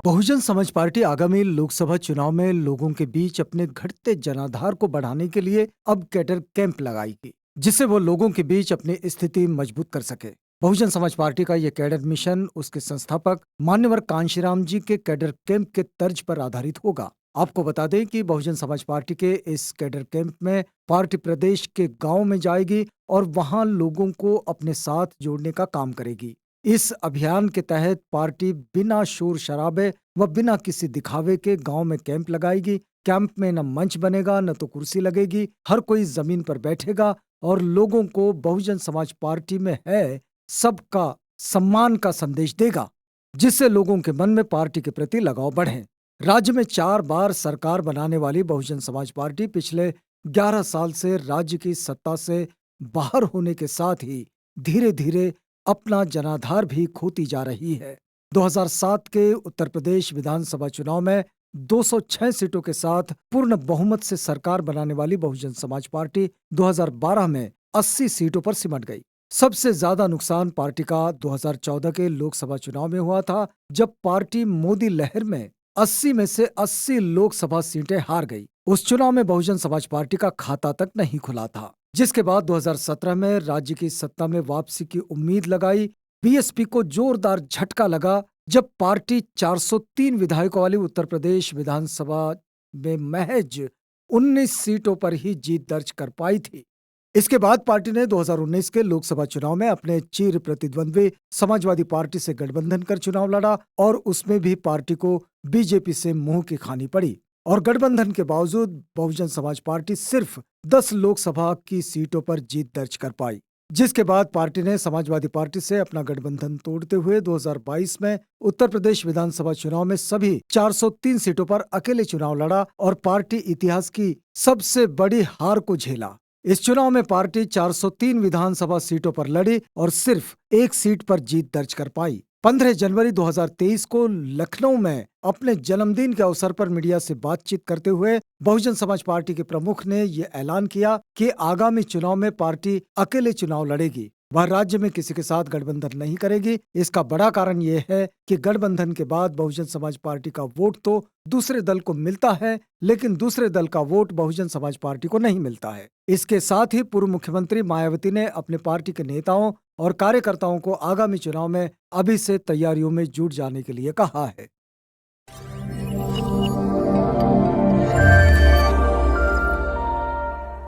Bahujan Samaj party आगामी लोकसभा चुनाव में लोगों के बीच अपने घटते जनाधार को बढ़ाने के लिए अब कैडर कैंप लगाएगी, जिससे वो लोगों के बीच अपनी स्थिति मजबूत कर सके। बहुजन समाज पार्टी का यह कैडर मिशन उसके संस्थापक मान्यवर कांशीराम जी के कैडर कैंप के तर्ज पर आधारित होगा। आपको बता दें कि बहुजन समाज पार्टी के इस कैडर कैंप में पार्टी प्रदेश के गांव में जाएगी और वहां लोगों को अपने साथ जोड़ने का काम करेगी। इस अभियान के तहत पार्टी बिना शोर शराबे व बिना किसी दिखावे के गांव में कैंप लगाएगी। कैंप में न मंच बनेगा न तो कुर्सी लगेगी, हर कोई जमीन पर बैठेगा और लोगों को बहुजन समाज पार्टी में है सबका सम्मान का संदेश देगा, जिससे लोगों के मन में पार्टी के प्रति लगाव बढ़े। राज्य में 4 बार सरकार बनाने वाली बहुजन समाज पार्टी पिछले 11 साल से राज्य की सत्ता से बाहर होने के साथ ही धीरे धीरे अपना जनाधार भी खोती जा रही है। 2007 के उत्तर प्रदेश विधानसभा चुनाव में 206 सीटों के साथ पूर्ण बहुमत से सरकार बनाने वाली बहुजन समाज पार्टी 2012 में 80 सीटों पर सिमट गई। सबसे ज्यादा नुकसान पार्टी का 2014 के लोकसभा चुनाव में हुआ था, जब पार्टी मोदी लहर में 80 में से 80 लोकसभा सीटें हार गई। उस चुनाव में बहुजन समाज पार्टी का खाता तक नहीं खुला था, जिसके बाद 2017 में राज्य की सत्ता में वापसी की उम्मीद लगाई। बीएसपी को जोरदार झटका लगा जब पार्टी 403 विधायकों वाली उत्तर प्रदेश विधानसभा में महज 19 सीटों पर ही जीत दर्ज कर पाई थी। इसके बाद पार्टी ने 2019 के लोकसभा चुनाव में अपने चिर प्रतिद्वंद्वी समाजवादी पार्टी से गठबंधन कर चुनाव लड़ा और उसमें भी पार्टी को बीजेपी से मुंह की खानी पड़ी और गठबंधन के बावजूद बहुजन समाज पार्टी सिर्फ 10 लोकसभा की सीटों पर जीत दर्ज कर पाई। जिसके बाद पार्टी ने समाजवादी पार्टी से अपना गठबंधन तोड़ते हुए 2022 में उत्तर प्रदेश विधानसभा चुनाव में सभी 403 सीटों पर अकेले चुनाव लड़ा और पार्टी इतिहास की सबसे बड़ी हार को झेला। इस चुनाव में पार्टी 403 विधानसभा सीटों पर लड़ी और सिर्फ एक सीट पर जीत दर्ज कर पाई। 15 जनवरी 2023 को लखनऊ में अपने जन्मदिन के अवसर पर मीडिया से बातचीत करते हुए बहुजन समाज पार्टी के प्रमुख ने यह ऐलान किया कि आगामी चुनाव में पार्टी अकेले चुनाव लड़ेगी। वह राज्य में किसी के साथ गठबंधन नहीं करेगी। इसका बड़ा कारण यह है कि गठबंधन के बाद बहुजन समाज पार्टी का वोट तो दूसरे दल को मिलता है, लेकिन दूसरे दल का वोट बहुजन समाज पार्टी को नहीं मिलता है। इसके साथ ही पूर्व मुख्यमंत्री मायावती ने अपने पार्टी के नेताओं और कार्यकर्ताओं को आगामी चुनाव में अभी से तैयारियों में जुट जाने के लिए कहा है।